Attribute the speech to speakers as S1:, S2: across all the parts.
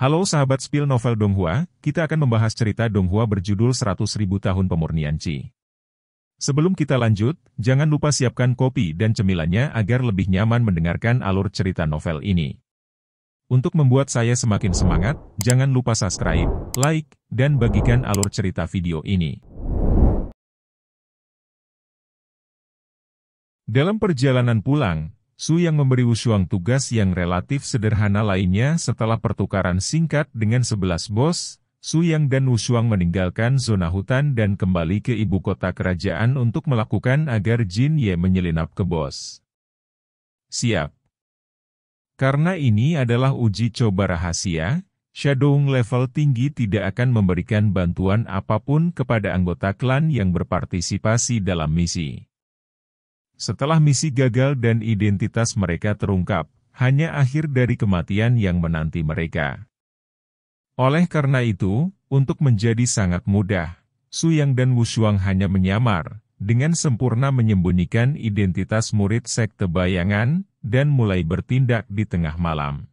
S1: Halo sahabat spill novel Donghua, kita akan membahas cerita Donghua berjudul 100.000 tahun pemurnian Qi. Sebelum kita lanjut, jangan lupa siapkan kopi dan cemilannya agar lebih nyaman mendengarkan alur cerita novel ini. Untuk membuat saya semakin semangat, jangan lupa subscribe, like, dan bagikan alur cerita video ini. Dalam perjalanan pulang, Su yang memberi Wushuang tugas yang relatif sederhana lainnya setelah pertukaran singkat dengan 11 bos, Su Yang dan Wushuang meninggalkan zona hutan dan kembali ke ibu kota kerajaan untuk melakukan agar Jin Ye menyelinap ke bos. Siap. Karena ini adalah uji coba rahasia, Shadowing level tinggi tidak akan memberikan bantuan apapun kepada anggota klan yang berpartisipasi dalam misi. Setelah misi gagal dan identitas mereka terungkap, hanya akhir dari kematian yang menanti mereka. Oleh karena itu, untuk menjadi sangat mudah, Su Yang dan Wushuang hanya menyamar, dengan sempurna menyembunyikan identitas murid sekte bayangan, dan mulai bertindak di tengah malam.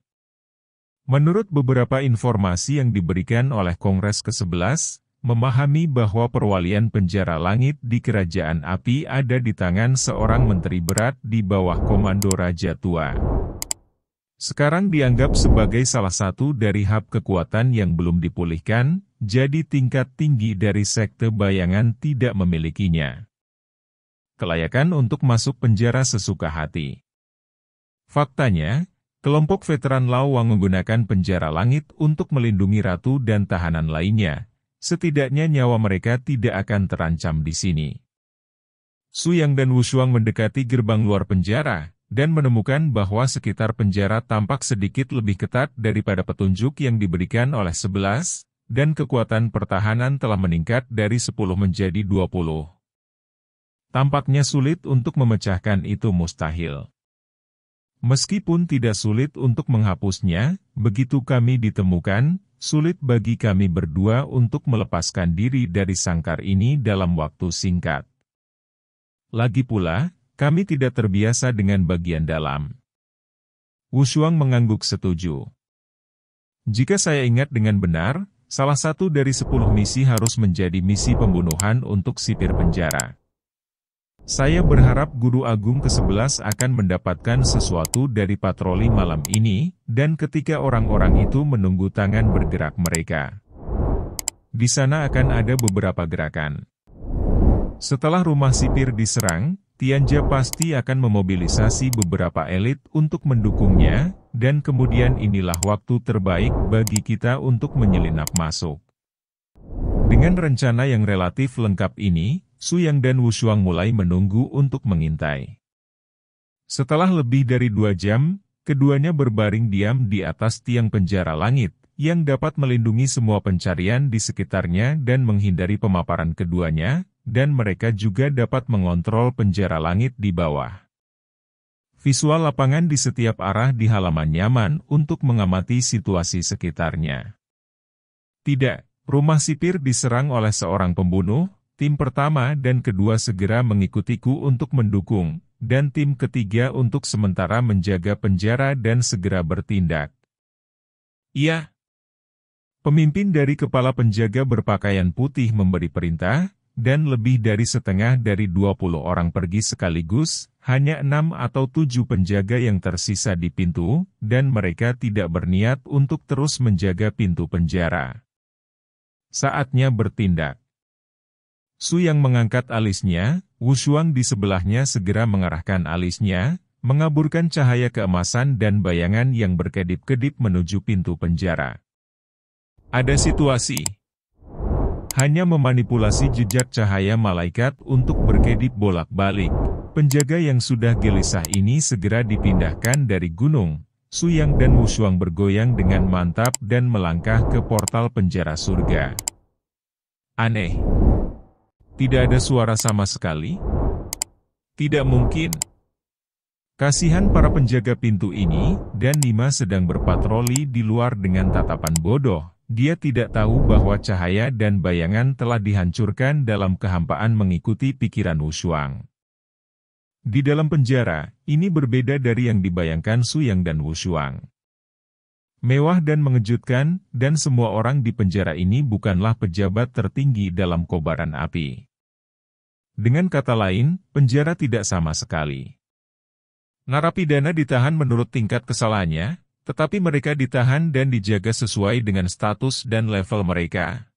S1: Menurut beberapa informasi yang diberikan oleh Kongres ke-11, memahami bahwa perwalian penjara langit di Kerajaan Api ada di tangan seorang menteri berat di bawah komando Raja Tua. Sekarang dianggap sebagai salah satu dari hub kekuatan yang belum dipulihkan, jadi tingkat tinggi dari sekte bayangan tidak memilikinya kelayakan untuk masuk penjara sesuka hati. Faktanya, kelompok veteran Lawang menggunakan penjara langit untuk melindungi ratu dan tahanan lainnya. Setidaknya nyawa mereka tidak akan terancam di sini. Su Yang dan Wushuang mendekati gerbang luar penjara, dan menemukan bahwa sekitar penjara tampak sedikit lebih ketat daripada petunjuk yang diberikan oleh 11, dan kekuatan pertahanan telah meningkat dari 10 menjadi 20. Tampaknya sulit untuk memecahkan itu mustahil. Meskipun tidak sulit untuk menghapusnya, begitu kami ditemukan, sulit bagi kami berdua untuk melepaskan diri dari sangkar ini dalam waktu singkat. Lagi pula, kami tidak terbiasa dengan bagian dalam. Wushuang mengangguk setuju. Jika saya ingat dengan benar, salah satu dari 10 misi harus menjadi misi pembunuhan untuk sipir penjara. Saya berharap Guru Agung ke-11 akan mendapatkan sesuatu dari patroli malam ini, dan ketika orang-orang itu menunggu tangan bergerak mereka. Di sana akan ada beberapa gerakan. Setelah rumah sipir diserang, Tianjia pasti akan memobilisasi beberapa elit untuk mendukungnya, dan kemudian inilah waktu terbaik bagi kita untuk menyelinap masuk. Dengan rencana yang relatif lengkap ini, Su Yang dan Wushuang mulai menunggu untuk mengintai. Setelah lebih dari 2 jam, keduanya berbaring diam di atas tiang penjara langit, yang dapat melindungi semua pencarian di sekitarnya dan menghindari pemaparan keduanya, dan mereka juga dapat mengontrol penjara langit di bawah. Visual lapangan di setiap arah di halaman nyaman untuk mengamati situasi sekitarnya. Tidak, rumah sipir diserang oleh seorang pembunuh. Tim pertama dan kedua segera mengikutiku untuk mendukung, dan tim ketiga untuk sementara menjaga penjara dan segera bertindak. Iya. Pemimpin dari kepala penjaga berpakaian putih memberi perintah, dan lebih dari setengah dari 20 orang pergi sekaligus, hanya 6 atau 7 penjaga yang tersisa di pintu, dan mereka tidak berniat untuk terus menjaga pintu penjara. Saatnya bertindak. Su Yang mengangkat alisnya, Wushuang di sebelahnya segera mengarahkan alisnya, mengaburkan cahaya keemasan dan bayangan yang berkedip-kedip menuju pintu penjara. Ada situasi. Hanya memanipulasi jejak cahaya malaikat untuk berkedip bolak-balik. Penjaga yang sudah gelisah ini segera dipindahkan dari gunung. Su Yang dan Wushuang bergoyang dengan mantap dan melangkah ke portal penjara surga. Aneh. Tidak ada suara sama sekali? Tidak mungkin. Kasihan para penjaga pintu ini, dan Nima sedang berpatroli di luar dengan tatapan bodoh. Dia tidak tahu bahwa cahaya dan bayangan telah dihancurkan dalam kehampaan mengikuti pikiran Wushuang. Di dalam penjara, ini berbeda dari yang dibayangkan Su Yang dan Wushuang. mewah dan mengejutkan, dan semua orang di penjara ini bukanlah pejabat tertinggi dalam kobaran api. Dengan kata lain, penjara tidak sama sekali. Narapidana ditahan menurut tingkat kesalahannya, tetapi mereka ditahan dan dijaga sesuai dengan status dan level mereka.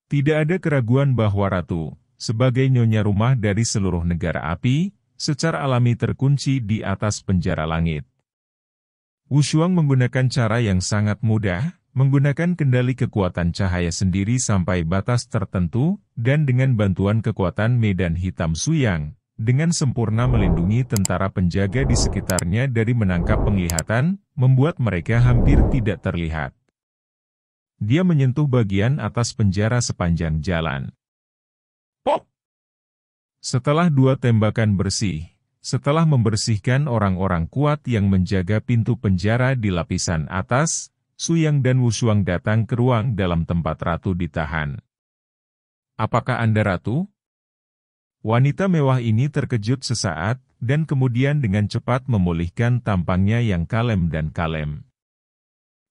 S1: Tidak ada keraguan bahwa Ratu, sebagai nyonya rumah dari seluruh negara api, secara alami terkunci di atas penjara langit. Wushuang menggunakan cara yang sangat mudah, menggunakan kendali kekuatan cahaya sendiri sampai batas tertentu, dan dengan bantuan kekuatan medan hitam Suyang, dengan sempurna melindungi tentara penjaga di sekitarnya dari menangkap penglihatan, membuat mereka hampir tidak terlihat. Dia menyentuh bagian atas penjara sepanjang jalan. Pop! Setelah 2 tembakan bersih, setelah membersihkan orang-orang kuat yang menjaga pintu penjara di lapisan atas, Suyang dan Wushuang datang ke ruang dalam tempat Ratu ditahan. Apakah Anda Ratu? Wanita mewah ini terkejut sesaat, dan kemudian dengan cepat memulihkan tampangnya yang kalem dan kalem.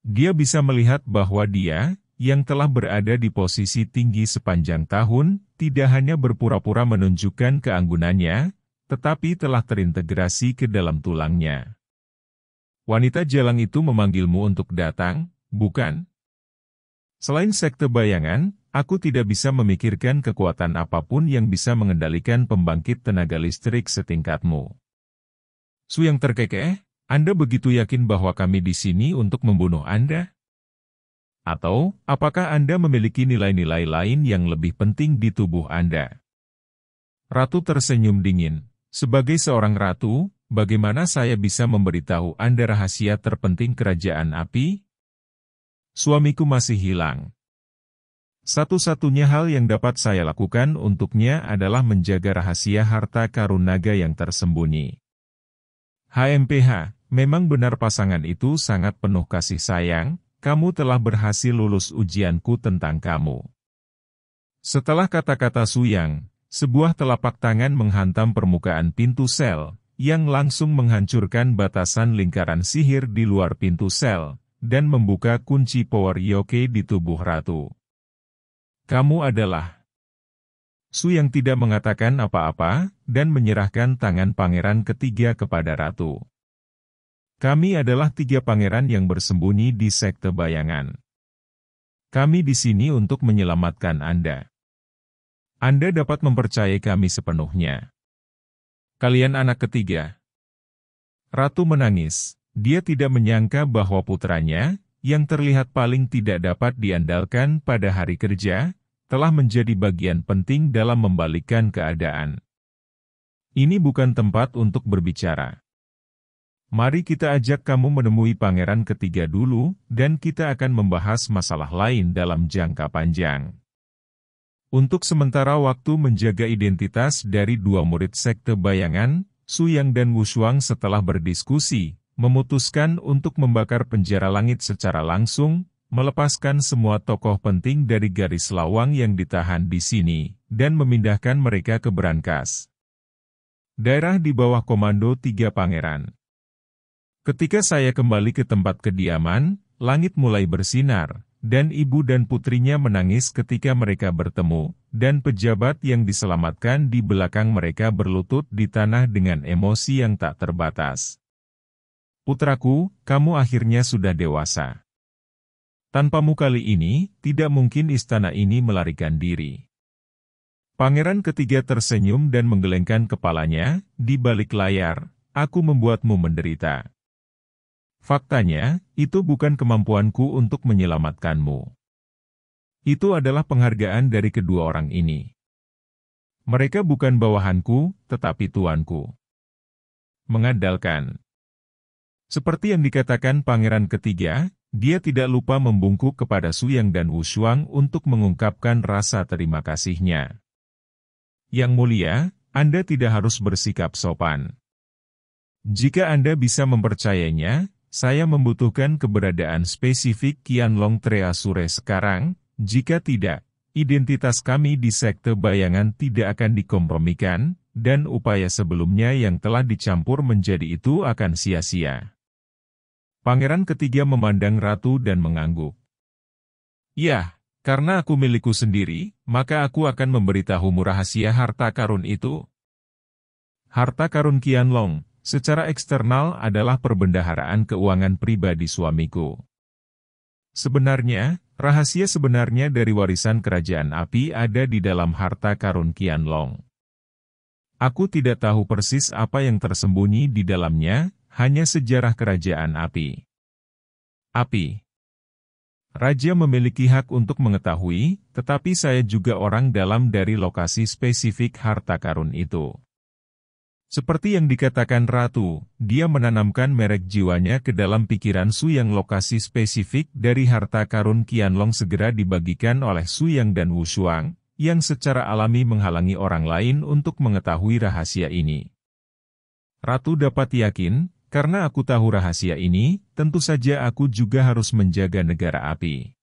S1: Dia bisa melihat bahwa dia, yang telah berada di posisi tinggi sepanjang tahun, tidak hanya berpura-pura menunjukkan keanggunannya, tetapi telah terintegrasi ke dalam tulangnya. Wanita jalang itu memanggilmu untuk datang, bukan? Selain sekte bayangan, aku tidak bisa memikirkan kekuatan apapun yang bisa mengendalikan pembangkit tenaga listrik setingkatmu. Suyang terkekeh, Anda begitu yakin bahwa kami di sini untuk membunuh Anda? Atau, apakah Anda memiliki nilai-nilai lain yang lebih penting di tubuh Anda? Ratu tersenyum dingin. Sebagai seorang ratu, bagaimana saya bisa memberitahu Anda rahasia terpenting kerajaan api? Suamiku masih hilang. Satu-satunya hal yang dapat saya lakukan untuknya adalah menjaga rahasia harta karun naga yang tersembunyi. HMPH, memang benar pasangan itu sangat penuh kasih sayang, kamu telah berhasil lulus ujianku tentang kamu. Setelah kata-kata Suyang, sebuah telapak tangan menghantam permukaan pintu sel, yang langsung menghancurkan batasan lingkaran sihir di luar pintu sel, dan membuka kunci power yoke di tubuh Ratu. Kamu adalah... Suyang tidak mengatakan apa-apa, dan menyerahkan tangan pangeran ketiga kepada Ratu. Kami adalah 3 pangeran yang bersembunyi di sekte bayangan. Kami di sini untuk menyelamatkan Anda. Anda dapat mempercayai kami sepenuhnya. Kalian anak ketiga. Ratu menangis. Dia tidak menyangka bahwa putranya, yang terlihat paling tidak dapat diandalkan pada hari kerja, telah menjadi bagian penting dalam membalikkan keadaan. Ini bukan tempat untuk berbicara. Mari kita ajak kamu menemui pangeran ketiga dulu, dan kita akan membahas masalah lain dalam jangka panjang. Untuk sementara waktu menjaga identitas dari 2 murid sekte bayangan, Suyang dan Wushuang setelah berdiskusi, memutuskan untuk membakar penjara langit secara langsung, melepaskan semua tokoh penting dari garis lawang yang ditahan di sini, dan memindahkan mereka ke Brankas. Daerah di bawah komando 3 pangeran. Ketika saya kembali ke tempat kediaman, langit mulai bersinar, dan ibu dan putrinya menangis ketika mereka bertemu, dan pejabat yang diselamatkan di belakang mereka berlutut di tanah dengan emosi yang tak terbatas. Putraku, kamu akhirnya sudah dewasa. Tanpamu kali ini, tidak mungkin istana ini melarikan diri. Pangeran ketiga tersenyum dan menggelengkan kepalanya, di balik layar, aku membuatmu menderita. Faktanya, itu bukan kemampuanku untuk menyelamatkanmu. Itu adalah penghargaan dari kedua orang ini. Mereka bukan bawahanku, tetapi tuanku. Mengandalkan. Seperti yang dikatakan pangeran ketiga, dia tidak lupa membungkuk kepada Suyang dan Wushuang untuk mengungkapkan rasa terima kasihnya. Yang mulia, Anda tidak harus bersikap sopan. Jika Anda bisa mempercayainya, saya membutuhkan keberadaan spesifik Qianlong Treasure sekarang, jika tidak, identitas kami di sekte bayangan tidak akan dikompromikan, dan upaya sebelumnya yang telah dicampur menjadi itu akan sia-sia. Pangeran ketiga memandang ratu dan mengangguk. Ya, karena aku milikku sendiri, maka aku akan memberitahumu rahasia harta karun itu. Harta karun Qianlong, secara eksternal adalah perbendaharaan keuangan pribadi suamiku. Sebenarnya, rahasia sebenarnya dari warisan kerajaan api ada di dalam harta karun Qianlong. Aku tidak tahu persis apa yang tersembunyi di dalamnya, hanya sejarah kerajaan api. Raja memiliki hak untuk mengetahui, tetapi saya juga orang dalam dari lokasi spesifik harta karun itu. Seperti yang dikatakan Ratu, dia menanamkan merek jiwanya ke dalam pikiran Su yang lokasi spesifik dari harta karun Qianlong segera dibagikan oleh Su Yang dan Wu Shuang, yang secara alami menghalangi orang lain untuk mengetahui rahasia ini. Ratu dapat yakin, karena aku tahu rahasia ini, tentu saja aku juga harus menjaga negara api.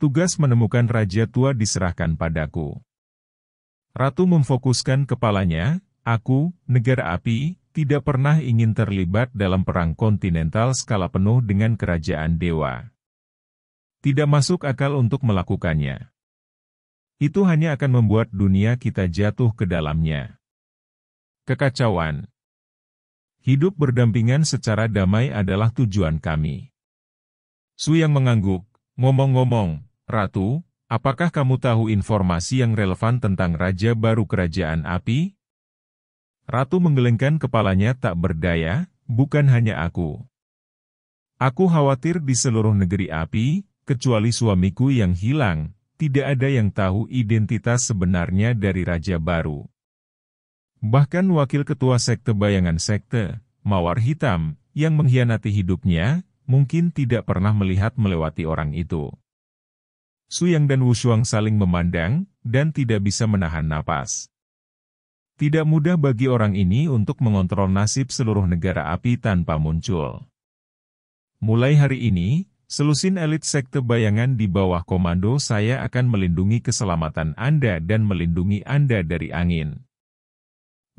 S1: Tugas menemukan Raja Tua diserahkan padaku. Ratu memfokuskan kepalanya, aku, negara api, tidak pernah ingin terlibat dalam perang kontinental skala penuh dengan kerajaan dewa. Tidak masuk akal untuk melakukannya. Itu hanya akan membuat dunia kita jatuh ke dalamnya. Kekacauan. Hidup berdampingan secara damai adalah tujuan kami. Su Yang mengangguk, ngomong-ngomong, Ratu, apakah kamu tahu informasi yang relevan tentang Raja Baru Kerajaan Api? Ratu menggelengkan kepalanya tak berdaya, bukan hanya aku. Aku khawatir di seluruh negeri api, kecuali suamiku yang hilang, tidak ada yang tahu identitas sebenarnya dari Raja Baru. Bahkan wakil ketua sekte bayangan sekte, Mawar Hitam, yang mengkhianati hidupnya, mungkin tidak pernah melihat melewati orang itu. Su Yang dan Wu Shuang saling memandang, dan tidak bisa menahan napas. Tidak mudah bagi orang ini untuk mengontrol nasib seluruh negara api tanpa muncul. Mulai hari ini, selusin elit sekte bayangan di bawah komando saya akan melindungi keselamatan Anda dan melindungi Anda dari angin.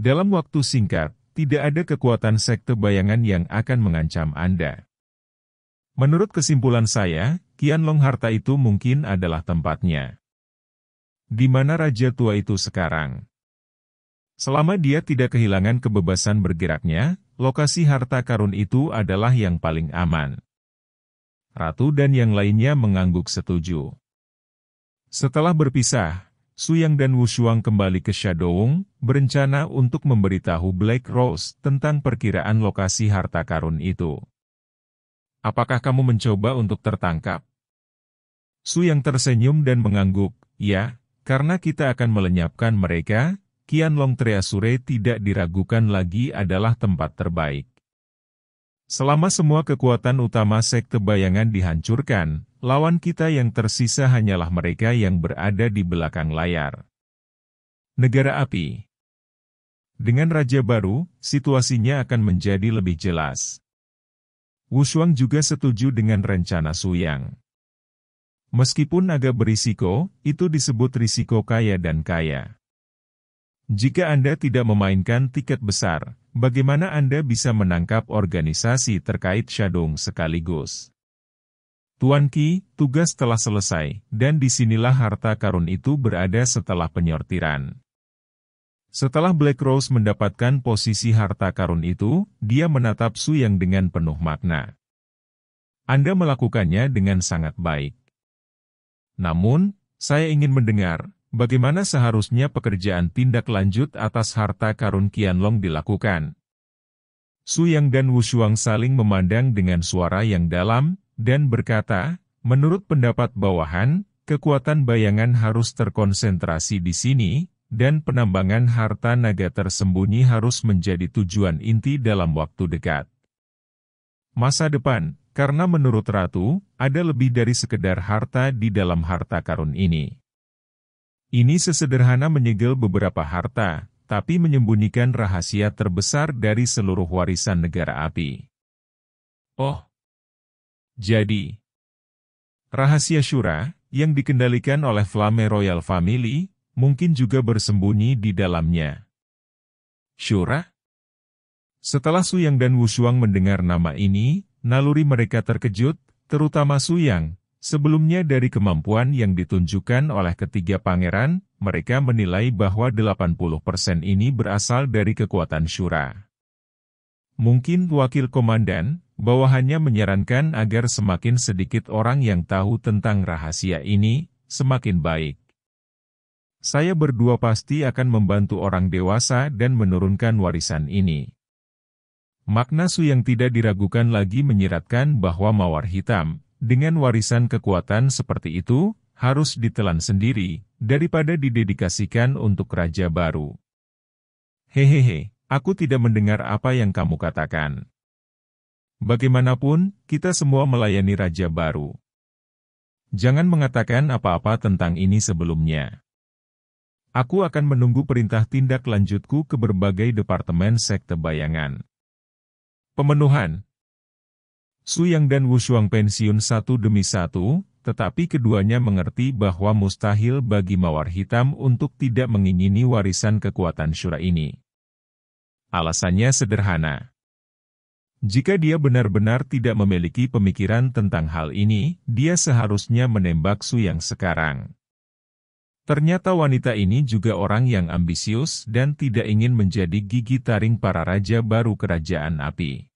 S1: Dalam waktu singkat, tidak ada kekuatan sekte bayangan yang akan mengancam Anda. Menurut kesimpulan saya, Qianlong harta itu mungkin adalah tempatnya. Di mana Raja Tua itu sekarang? Selama dia tidak kehilangan kebebasan bergeraknya, lokasi harta karun itu adalah yang paling aman. Ratu dan yang lainnya mengangguk setuju. Setelah berpisah, Su Yang dan Wu Shuang kembali ke Shadowung, berencana untuk memberitahu Black Rose tentang perkiraan lokasi harta karun itu. Apakah kamu mencoba untuk tertangkap? Su Yang tersenyum dan mengangguk, ya, karena kita akan melenyapkan mereka, Qianlong Treasure tidak diragukan lagi adalah tempat terbaik. Selama semua kekuatan utama sekte bayangan dihancurkan, lawan kita yang tersisa hanyalah mereka yang berada di belakang layar. Negara api. Dengan Raja Baru, situasinya akan menjadi lebih jelas. Wu Shuang juga setuju dengan rencana Su Yang. Meskipun agak berisiko, itu disebut risiko kaya dan kaya. Jika Anda tidak memainkan tiket besar, bagaimana Anda bisa menangkap organisasi terkait Shadowung sekaligus? Tuan Qi, tugas telah selesai, dan disinilah harta karun itu berada setelah penyortiran. Setelah Black Rose mendapatkan posisi harta karun itu, dia menatap Su Yang dengan penuh makna. Anda melakukannya dengan sangat baik. Namun, saya ingin mendengar, bagaimana seharusnya pekerjaan tindak lanjut atas harta karun Qianlong dilakukan? Su Yang dan Wu Shuang saling memandang dengan suara yang dalam, dan berkata, menurut pendapat bawahan, kekuatan bayangan harus terkonsentrasi di sini, dan penambangan harta naga tersembunyi harus menjadi tujuan inti dalam waktu dekat. Masa depan, karena menurut Ratu, ada lebih dari sekedar harta di dalam harta karun ini. Ini sesederhana menyegel beberapa harta, tapi menyembunyikan rahasia terbesar dari seluruh warisan negara api. Oh, jadi, rahasia Shura, yang dikendalikan oleh Flame Royal Family, mungkin juga bersembunyi di dalamnya. Shura? Setelah Su Yang dan Wu Shuang mendengar nama ini, naluri mereka terkejut, terutama Su Yang. Sebelumnya dari kemampuan yang ditunjukkan oleh ketiga pangeran, mereka menilai bahwa 80% ini berasal dari kekuatan Shura. Mungkin wakil komandan, bawahannya menyarankan agar semakin sedikit orang yang tahu tentang rahasia ini, semakin baik. Saya berdua pasti akan membantu orang dewasa dan menurunkan warisan ini. Makna Su yang tidak diragukan lagi menyiratkan bahwa Mawar Hitam, dengan warisan kekuatan seperti itu, harus ditelan sendiri, daripada didedikasikan untuk raja baru. Hehehe, aku tidak mendengar apa yang kamu katakan. Bagaimanapun, kita semua melayani raja baru. Jangan mengatakan apa-apa tentang ini sebelumnya. Aku akan menunggu perintah tindak lanjutku ke berbagai departemen sekte bayangan. Pemenuhan. Su Yang dan Wu Shuang pensiun satu demi satu, tetapi keduanya mengerti bahwa mustahil bagi Mawar Hitam untuk tidak mengingini warisan kekuatan Shura ini. Alasannya sederhana. Jika dia benar-benar tidak memiliki pemikiran tentang hal ini, dia seharusnya menembak Su Yang sekarang. Ternyata wanita ini juga orang yang ambisius dan tidak ingin menjadi gigi taring para raja baru kerajaan api.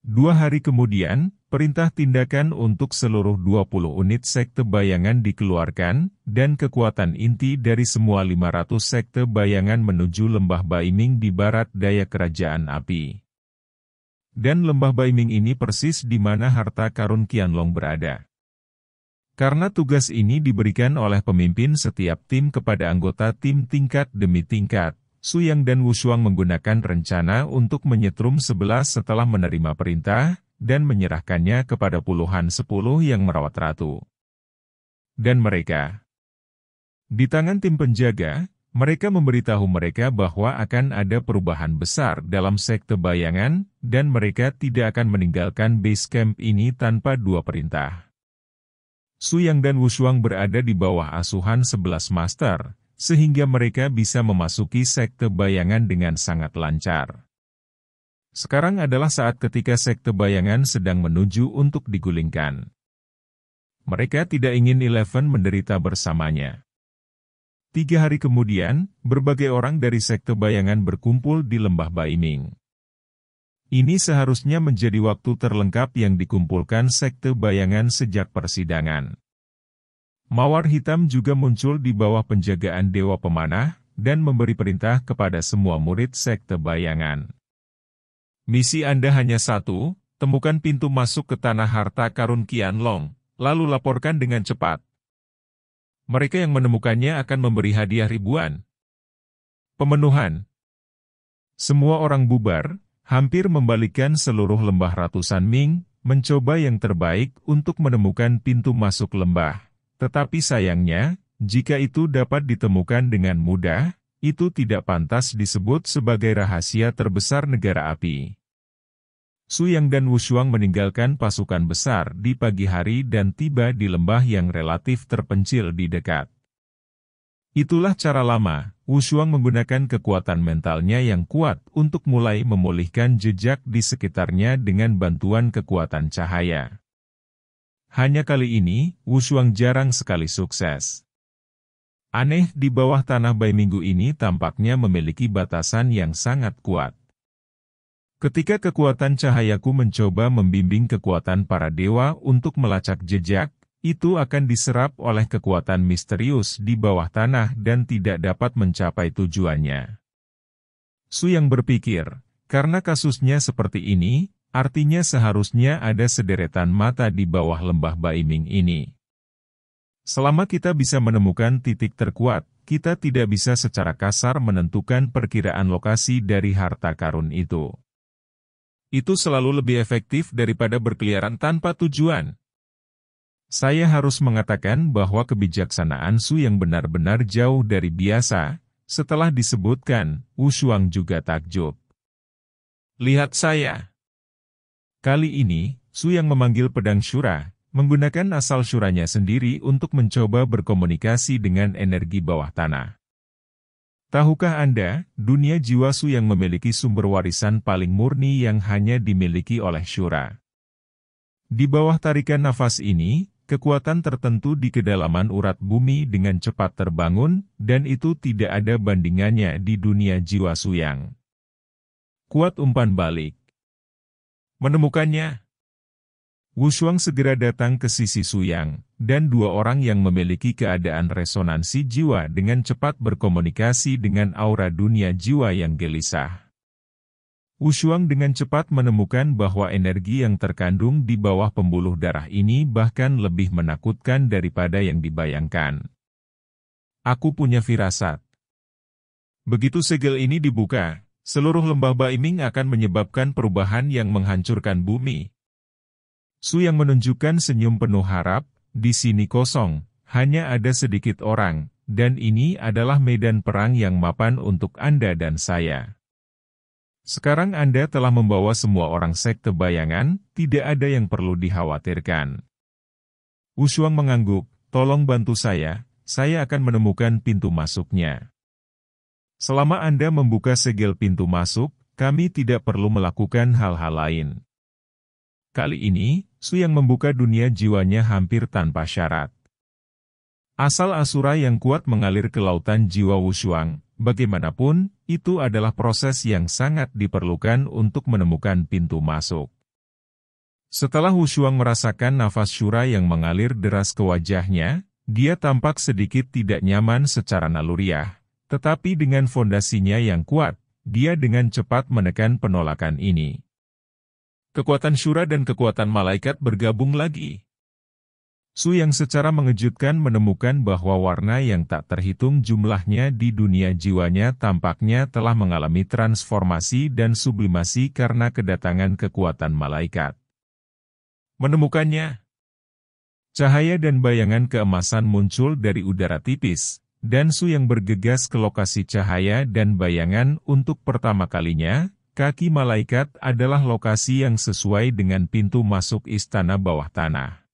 S1: 2 hari kemudian, perintah tindakan untuk seluruh 20 unit sekte bayangan dikeluarkan, dan kekuatan inti dari semua 500 sekte bayangan menuju Lembah Baiming di barat daya kerajaan api. Dan Lembah Baiming ini persis di mana harta karun Qianlong berada. Karena tugas ini diberikan oleh pemimpin setiap tim kepada anggota tim tingkat demi tingkat, Su Yang dan Wu Shuang menggunakan rencana untuk menyetrum 11 setelah menerima perintah, dan menyerahkannya kepada puluhan 10 yang merawat ratu. Dan mereka. Di tangan tim penjaga, mereka memberitahu mereka bahwa akan ada perubahan besar dalam sekte bayangan, dan mereka tidak akan meninggalkan base camp ini tanpa 2 perintah. Su Yang dan Wu Shuang berada di bawah asuhan 11 master, sehingga mereka bisa memasuki sekte bayangan dengan sangat lancar. Sekarang adalah saat ketika sekte bayangan sedang menuju untuk digulingkan. Mereka tidak ingin Eleven menderita bersamanya. 3 hari kemudian, berbagai orang dari sekte bayangan berkumpul di Lembah Baiming. Ini seharusnya menjadi waktu terlengkap yang dikumpulkan sekte bayangan sejak persidangan. Mawar Hitam juga muncul di bawah penjagaan Dewa Pemanah, dan memberi perintah kepada semua murid sekte bayangan. Misi Anda hanya satu, temukan pintu masuk ke tanah harta karun Qianlong, lalu laporkan dengan cepat. Mereka yang menemukannya akan memberi hadiah ribuan. Pemenuhan. Semua orang bubar, hampir membalikkan seluruh lembah ratusan Ming, mencoba yang terbaik untuk menemukan pintu masuk lembah. Tetapi sayangnya, jika itu dapat ditemukan dengan mudah, itu tidak pantas disebut sebagai rahasia terbesar negara api. Su Yang dan Wu Shuang meninggalkan pasukan besar di pagi hari dan tiba di lembah yang relatif terpencil di dekat. Itulah cara lama, Wu Shuang menggunakan kekuatan mentalnya yang kuat untuk mulai memulihkan jejak di sekitarnya dengan bantuan kekuatan cahaya. Hanya kali ini, Wu Shuang jarang sekali sukses. Aneh, di bawah tanah Baiminggu ini tampaknya memiliki batasan yang sangat kuat. Ketika kekuatan cahayaku mencoba membimbing kekuatan para dewa untuk melacak jejak, itu akan diserap oleh kekuatan misterius di bawah tanah dan tidak dapat mencapai tujuannya. Su Yang berpikir, karena kasusnya seperti ini, artinya seharusnya ada sederetan mata di bawah lembah Baiming ini. Selama kita bisa menemukan titik terkuat, kita tidak bisa secara kasar menentukan perkiraan lokasi dari harta karun itu. Itu selalu lebih efektif daripada berkeliaran tanpa tujuan. Saya harus mengatakan bahwa kebijaksanaan Su Yang benar-benar jauh dari biasa. Setelah disebutkan, Wu Shuang juga takjub. Lihat saya. Kali ini, Su Yang memanggil pedang Shura, menggunakan asal Shuranya sendiri untuk mencoba berkomunikasi dengan energi bawah tanah. Tahukah Anda, dunia jiwa Su Yang memiliki sumber warisan paling murni yang hanya dimiliki oleh Shura. Di bawah tarikan nafas ini, kekuatan tertentu di kedalaman urat bumi dengan cepat terbangun, dan itu tidak ada bandingannya di dunia jiwa Su Yang. Kuat umpan balik. Menemukannya. Wu Shuang segera datang ke sisi Su Yang, dan dua orang yang memiliki keadaan resonansi jiwa dengan cepat berkomunikasi dengan aura dunia jiwa yang gelisah. Wu Shuang dengan cepat menemukan bahwa energi yang terkandung di bawah pembuluh darah ini bahkan lebih menakutkan daripada yang dibayangkan. Aku punya firasat. Begitu segel ini dibuka, seluruh lembah Baiming akan menyebabkan perubahan yang menghancurkan bumi. Su Yang menunjukkan senyum penuh harap, di sini kosong, hanya ada sedikit orang, dan ini adalah medan perang yang mapan untuk Anda dan saya. Sekarang Anda telah membawa semua orang sekte bayangan, tidak ada yang perlu dikhawatirkan. Wu Shuang mengangguk, tolong bantu saya akan menemukan pintu masuknya. Selama Anda membuka segel pintu masuk, kami tidak perlu melakukan hal-hal lain. Kali ini, Su Yang membuka dunia jiwanya hampir tanpa syarat. Asal Asura yang kuat mengalir ke lautan jiwa Wu Shuang. Bagaimanapun, itu adalah proses yang sangat diperlukan untuk menemukan pintu masuk. Setelah Wu Shuang merasakan nafas syura yang mengalir deras ke wajahnya, dia tampak sedikit tidak nyaman secara naluriah. Tetapi dengan fondasinya yang kuat, dia dengan cepat menekan penolakan ini. Kekuatan syura dan kekuatan malaikat bergabung lagi. Su Yang secara mengejutkan menemukan bahwa warna yang tak terhitung jumlahnya di dunia jiwanya tampaknya telah mengalami transformasi dan sublimasi karena kedatangan kekuatan malaikat. Menemukannya. Cahaya dan bayangan keemasan muncul dari udara tipis, dan Su Yang bergegas ke lokasi cahaya dan bayangan untuk pertama kalinya. Kaki malaikat adalah lokasi yang sesuai dengan pintu masuk istana bawah tanah.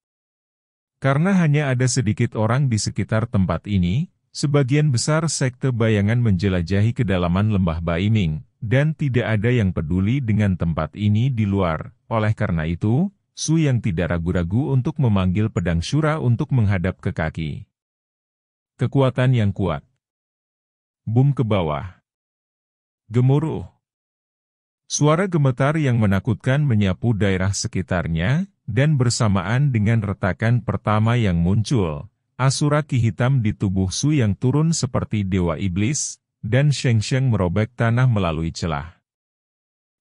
S1: Karena hanya ada sedikit orang di sekitar tempat ini, sebagian besar sekte bayangan menjelajahi kedalaman lembah Baiming, dan tidak ada yang peduli dengan tempat ini di luar. Oleh karena itu, Su Yang tidak ragu-ragu untuk memanggil pedang syura untuk menghadap ke kaki. Kekuatan yang kuat. Boom ke bawah. Gemuruh. Suara gemetar yang menakutkan menyapu daerah sekitarnya, dan bersamaan dengan retakan pertama yang muncul, Asura Ki hitam di tubuh Su Yang turun seperti dewa iblis, dan Sheng-Sheng merobek tanah melalui celah.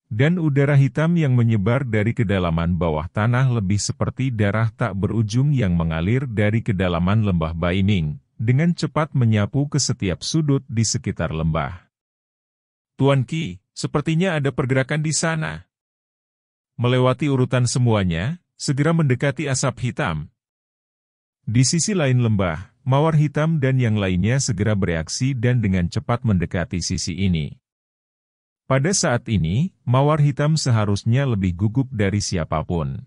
S1: Dan udara hitam yang menyebar dari kedalaman bawah tanah lebih seperti darah tak berujung yang mengalir dari kedalaman lembah Baiming, dengan cepat menyapu ke setiap sudut di sekitar lembah. Tuan Qi, sepertinya ada pergerakan di sana. Melewati urutan semuanya, segera mendekati asap hitam. Di sisi lain lembah, mawar hitam dan yang lainnya segera bereaksi dan dengan cepat mendekati sisi ini. Pada saat ini, mawar hitam seharusnya lebih gugup dari siapapun.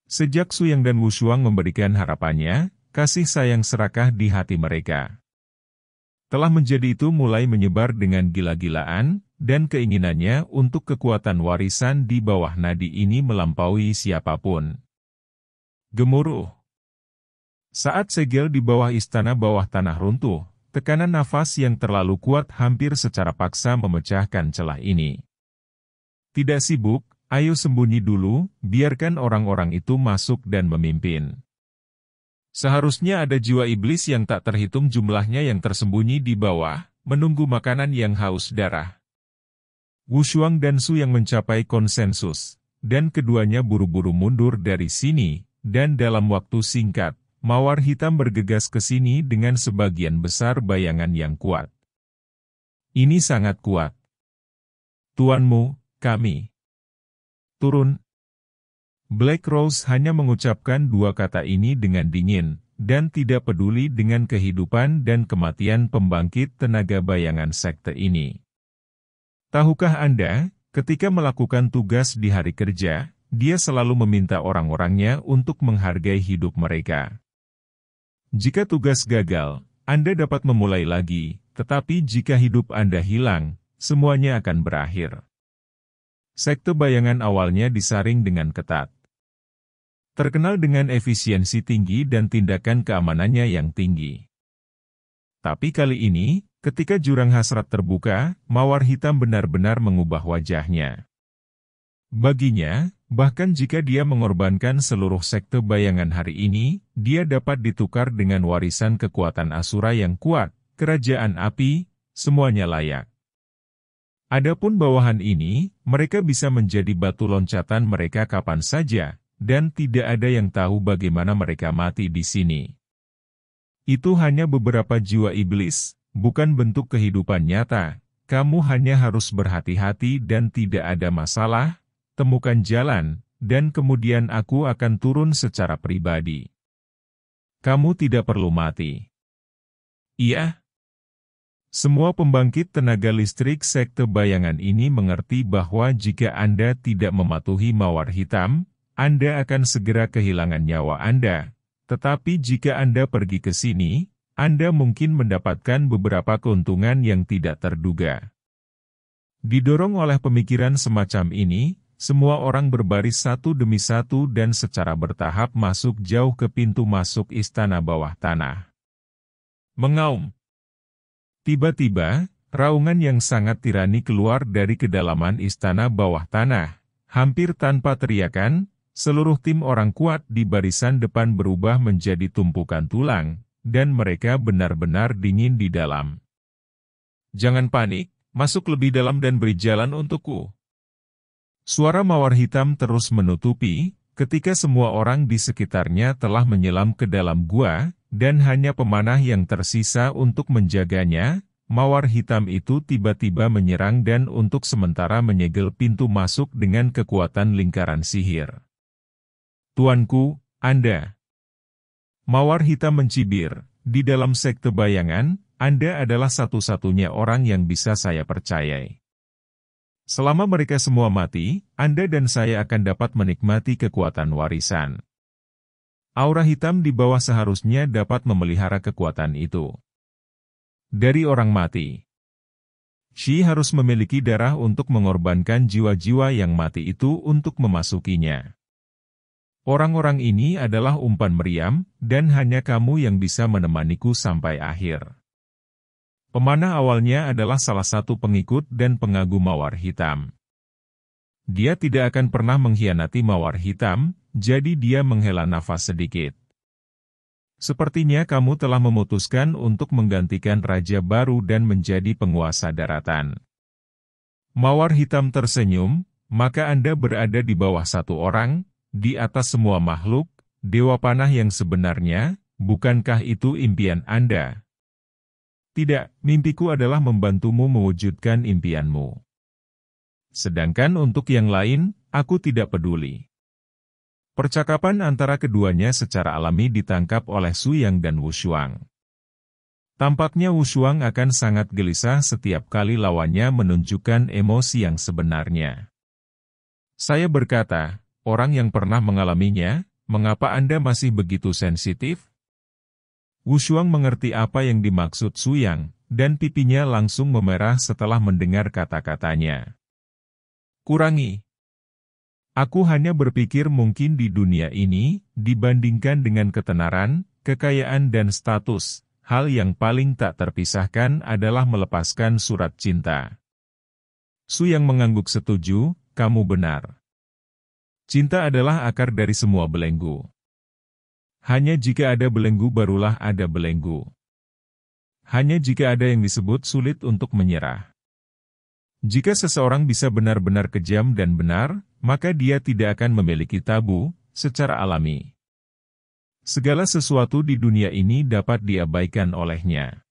S1: Sejak Su Yang dan Wu Shuang memberikan harapannya, kasih sayang serakah di hati mereka. Telah menjadi itu mulai menyebar dengan gila-gilaan, dan keinginannya untuk kekuatan warisan di bawah nadi ini melampaui siapapun. Gemuruh. Saat segel di bawah istana bawah tanah runtuh, tekanan nafas yang terlalu kuat hampir secara paksa memecahkan celah ini. Tidak sibuk, ayo sembunyi dulu, biarkan orang-orang itu masuk dan memimpin. Seharusnya ada jiwa iblis yang tak terhitung jumlahnya yang tersembunyi di bawah, menunggu makanan yang haus darah. Wu Shuang dan Su Yang mencapai konsensus, dan keduanya buru-buru mundur dari sini, dan dalam waktu singkat, mawar hitam bergegas ke sini dengan sebagian besar bayangan yang kuat. Ini sangat kuat. Tuanmu, kami. Turun. Black Rose hanya mengucapkan dua kata ini dengan dingin, dan tidak peduli dengan kehidupan dan kematian pembangkit tenaga bayangan sekte ini. Tahukah Anda, ketika melakukan tugas di hari kerja, dia selalu meminta orang-orangnya untuk menghargai hidup mereka. Jika tugas gagal, Anda dapat memulai lagi, tetapi jika hidup Anda hilang, semuanya akan berakhir. Sekte bayangan awalnya disaring dengan ketat. Terkenal dengan efisiensi tinggi dan tindakan keamanannya yang tinggi. Tapi kali ini, ketika jurang hasrat terbuka, mawar hitam benar-benar mengubah wajahnya. Baginya, bahkan jika dia mengorbankan seluruh sekte bayangan hari ini, dia dapat ditukar dengan warisan kekuatan Asura yang kuat, kerajaan api, semuanya layak. Adapun bawahan ini, mereka bisa menjadi batu loncatan mereka kapan saja, dan tidak ada yang tahu bagaimana mereka mati di sini. Itu hanya beberapa jiwa iblis, bukan bentuk kehidupan nyata. Kamu hanya harus berhati-hati dan tidak ada masalah, temukan jalan, dan kemudian aku akan turun secara pribadi. Kamu tidak perlu mati. Iya. Semua pembangkit tenaga listrik sekte bayangan ini mengerti bahwa jika Anda tidak mematuhi mawar hitam, Anda akan segera kehilangan nyawa Anda. Tetapi jika Anda pergi ke sini, Anda mungkin mendapatkan beberapa keuntungan yang tidak terduga. Didorong oleh pemikiran semacam ini, semua orang berbaris satu demi satu dan secara bertahap masuk jauh ke pintu masuk istana bawah tanah. Mengaum. Tiba-tiba, raungan yang sangat tirani keluar dari kedalaman istana bawah tanah. Hampir tanpa teriakan, seluruh tim orang kuat di barisan depan berubah menjadi tumpukan tulang, dan mereka benar-benar dingin di dalam. Jangan panik, masuk lebih dalam dan beri jalan untukku. Suara mawar hitam terus menutupi, ketika semua orang di sekitarnya telah menyelam ke dalam gua, dan hanya pemanah yang tersisa untuk menjaganya. Mawar hitam itu tiba-tiba menyerang dan untuk sementara menyegel pintu masuk dengan kekuatan lingkaran sihir. Tuanku, Anda. Mawar hitam mencibir, di dalam sekte bayangan, Anda adalah satu-satunya orang yang bisa saya percayai. Selama mereka semua mati, Anda dan saya akan dapat menikmati kekuatan warisan. Aura hitam di bawah seharusnya dapat memelihara kekuatan itu. Dari orang mati. Shi harus memiliki darah untuk mengorbankan jiwa-jiwa yang mati itu untuk memasukinya. Orang-orang ini adalah umpan meriam, dan hanya kamu yang bisa menemaniku sampai akhir. Pemanah awalnya adalah salah satu pengikut dan pengagum mawar hitam. Dia tidak akan pernah mengkhianati mawar hitam, jadi dia menghela nafas sedikit. Sepertinya kamu telah memutuskan untuk menggantikan raja baru dan menjadi penguasa daratan. Mawar hitam tersenyum, maka Anda berada di bawah satu orang, di atas semua makhluk, dewa panah yang sebenarnya, bukankah itu impian Anda? Tidak, mimpiku adalah membantumu mewujudkan impianmu. Sedangkan untuk yang lain, aku tidak peduli. Percakapan antara keduanya secara alami ditangkap oleh Su Yang dan Wu Shuang. Tampaknya Wu Shuang akan sangat gelisah setiap kali lawannya menunjukkan emosi yang sebenarnya. Saya berkata, orang yang pernah mengalaminya, mengapa Anda masih begitu sensitif? Wu Shuang mengerti apa yang dimaksud Su Yang, dan pipinya langsung memerah setelah mendengar kata-katanya. Kurangi. Aku hanya berpikir mungkin di dunia ini, dibandingkan dengan ketenaran, kekayaan dan status, hal yang paling tak terpisahkan adalah melepaskan surat cinta. Su Yang mengangguk setuju, kamu benar. Cinta adalah akar dari semua belenggu. Hanya jika ada belenggu barulah ada belenggu. Hanya jika ada yang disebut sulit untuk menyerah. Jika seseorang bisa benar-benar kejam dan benar, maka dia tidak akan memiliki tabu, secara alami. Segala sesuatu di dunia ini dapat diabaikan olehnya.